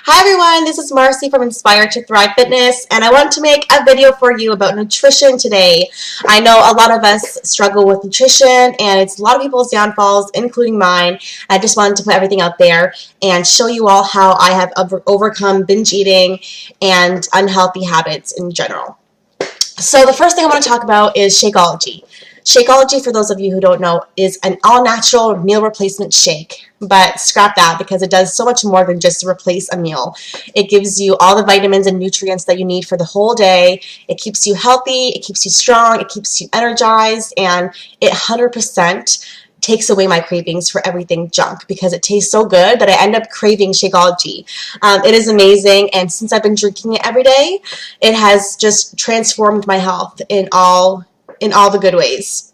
Hi everyone, this is Marcy from Inspired to Thrive Fitness, and I want to make a video for you about nutrition today. I know a lot of us struggle with nutrition, and it's a lot of people's downfalls, including mine. I just wanted to put everything out there and show you all how I have overcome binge eating and unhealthy habits in general. So the first thing I want to talk about is Shakeology. Shakeology, for those of you who don't know, is an all-natural meal replacement shake. But scrap that because it does so much more than just replace a meal. It gives you all the vitamins and nutrients that you need for the whole day. It keeps you healthy, it keeps you strong, it keeps you energized, and it 100% takes away my cravings for everything junk because it tastes so good that I end up craving Shakeology. It is amazing, and since I've been drinking it every day, it has just transformed my health in all the good ways.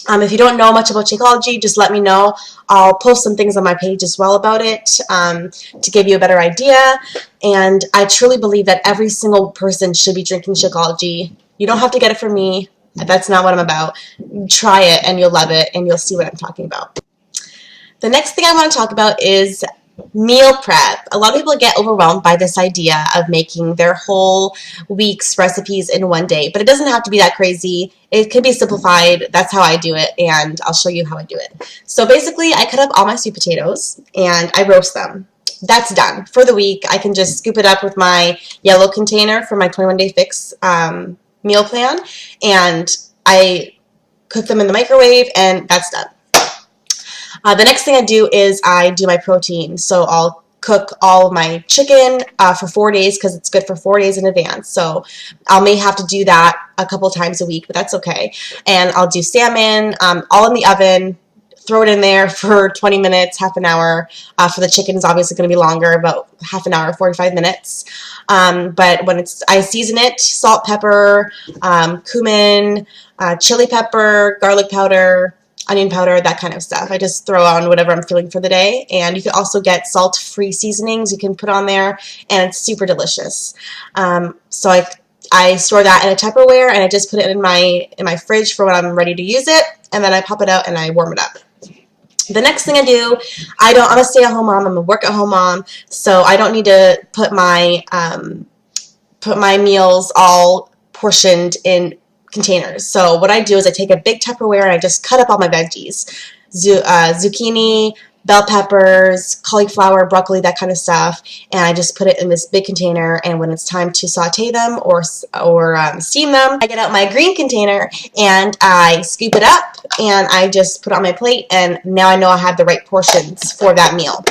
If you don't know much about Shakeology, just let me know. I'll post some things on my page as well about it to give you a better idea. And I truly believe that every single person should be drinking Shakeology. You don't have to get it from me. That's not what I'm about. Try it and you'll love it and you'll see what I'm talking about. The next thing I want to talk about is meal prep. A lot of people get overwhelmed by this idea of making their whole week's recipes in one day, but it doesn't have to be that crazy. It can be simplified. That's how I do it, and I'll show you how I do it. So basically, I cut up all my sweet potatoes and I roast them. That's done. For the week, I can just scoop it up with my yellow container for my 21-day fix meal plan, and I cook them in the microwave, and that's done. The next thing I do is I do my protein. So I'll cook all of my chicken for 4 days because it's good for 4 days in advance. So I may have to do that a couple times a week, but that's okay. And I'll do salmon, all in the oven, throw it in there for 20 minutes, half an hour. For the chicken, it's obviously going to be longer, about half an hour, 45 minutes. But when I season it, salt, pepper, cumin, chili pepper, garlic powder, onion powder, that kind of stuff. I just throw on whatever I'm feeling for the day. And you can also get salt-free seasonings you can put on there, and it's super delicious. So I store that in a Tupperware, and I just put it in my fridge for when I'm ready to use it, and then I pop it out and I warm it up. The next thing I do, I'm a stay-at-home mom, I'm a work-at-home mom, so I don't need to put my meals all portioned in containers. So what I do is I take a big Tupperware and I just cut up all my veggies. Zucchini, bell peppers, cauliflower, broccoli, that kind of stuff, and I just put it in this big container, and when it's time to saute them or steam them, I get out my green container and I scoop it up and I just put it on my plate, and now I know I have the right portions for that meal.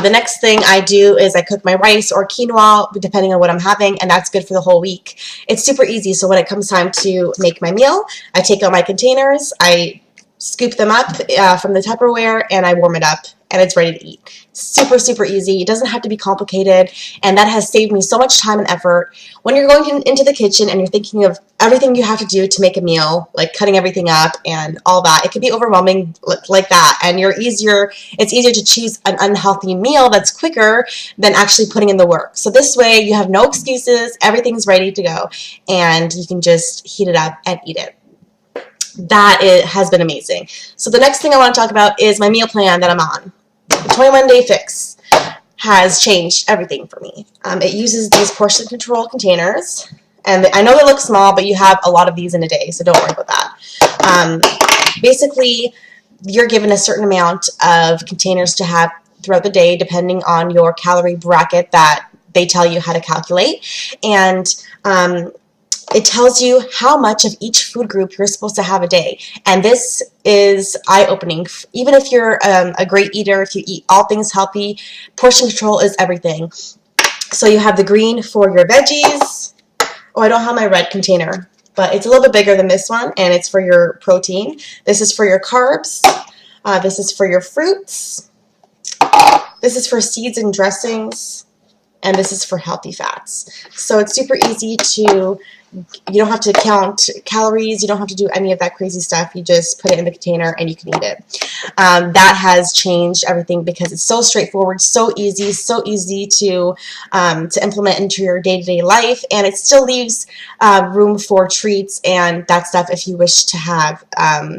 The next thing I do is I cook my rice or quinoa, depending on what I'm having, and that's good for the whole week. It's super easy, so when it comes time to make my meal, I take out my containers, I scoop them up from the Tupperware, and I warm it up, and it's ready to eat. Super, super easy. It doesn't have to be complicated, and that has saved me so much time and effort. When you're going into the kitchen and you're thinking of everything you have to do to make a meal, like cutting everything up and all that, it can be overwhelming like that, and it's easier to choose an unhealthy meal that's quicker than actually putting in the work. So this way, you have no excuses, everything's ready to go, and you can just heat it up and eat it. Has been amazing. So the next thing I want to talk about is my meal plan that I'm on. The 21-day fix has changed everything for me. It uses these portion control containers, and I know they look small, but you have a lot of these in a day, so don't worry about that. Basically, you're given a certain amount of containers to have throughout the day, depending on your calorie bracket that they tell you how to calculate, and it tells you how much of each food group you're supposed to have a day. And this is eye-opening. Even if you're a great eater, if you eat all things healthy, portion control is everything. So you have the green for your veggies. Oh, I don't have my red container, but it's a little bit bigger than this one, and it's for your protein. This is for your carbs. This is for your fruits. This is for seeds and dressings. And this is for healthy fats. So it's super easy to You don't have to count calories. You don't have to do any of that crazy stuff. You just put it in the container and you can eat it. That has changed everything because it's so straightforward, so easy to implement into your day-to-day life, and it still leaves room for treats and that stuff if you wish to have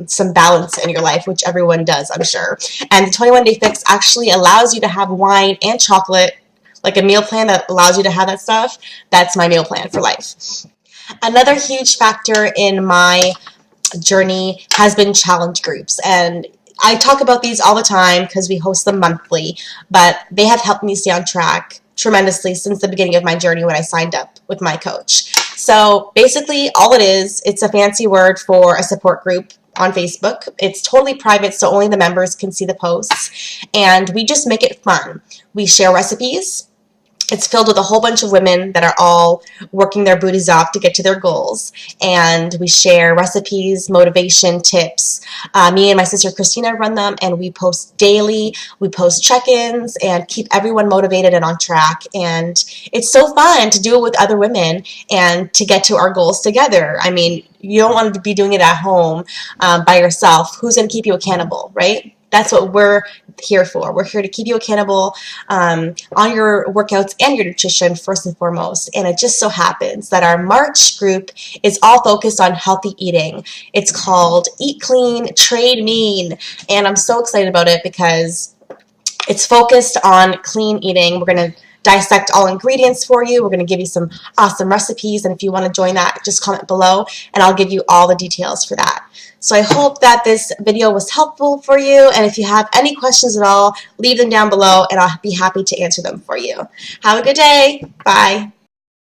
some balance in your life, which everyone does, I'm sure. And the 21 Day Fix actually allows you to have wine and chocolate, like a meal plan that allows you to have that stuff. That's my meal plan for life. Another huge factor in my journey has been challenge groups, and I talk about these all the time because we host them monthly, but they have helped me stay on track tremendously since the beginning of my journey when I signed up with my coach. So basically all it is, it's a fancy word for a support group on Facebook. It's totally private, so only the members can see the posts, and we just make it fun. We share recipes. It's filled with a whole bunch of women that are all working their booties off to get to their goals. And we share recipes, motivation, tips. Me and my sister Christina run them, and we post daily. We post check-ins and keep everyone motivated and on track. And it's so fun to do it with other women and to get to our goals together. I mean, you don't want to be doing it at home by yourself. Who's going to keep you accountable, right? That's what we're here for. We're here to keep you accountable on your workouts and your nutrition first and foremost. And it just so happens that our March group is all focused on healthy eating. It's called Eat Clean, Trade Mean. And I'm so excited about it because it's focused on clean eating. We're going to dissect all ingredients for you. We're going to give you some awesome recipes. And if you want to join that, just comment below and I'll give you all the details for that. So I hope that this video was helpful for you, and if you have any questions at all, leave them down below and I'll be happy to answer them for you. Have a good day. Bye.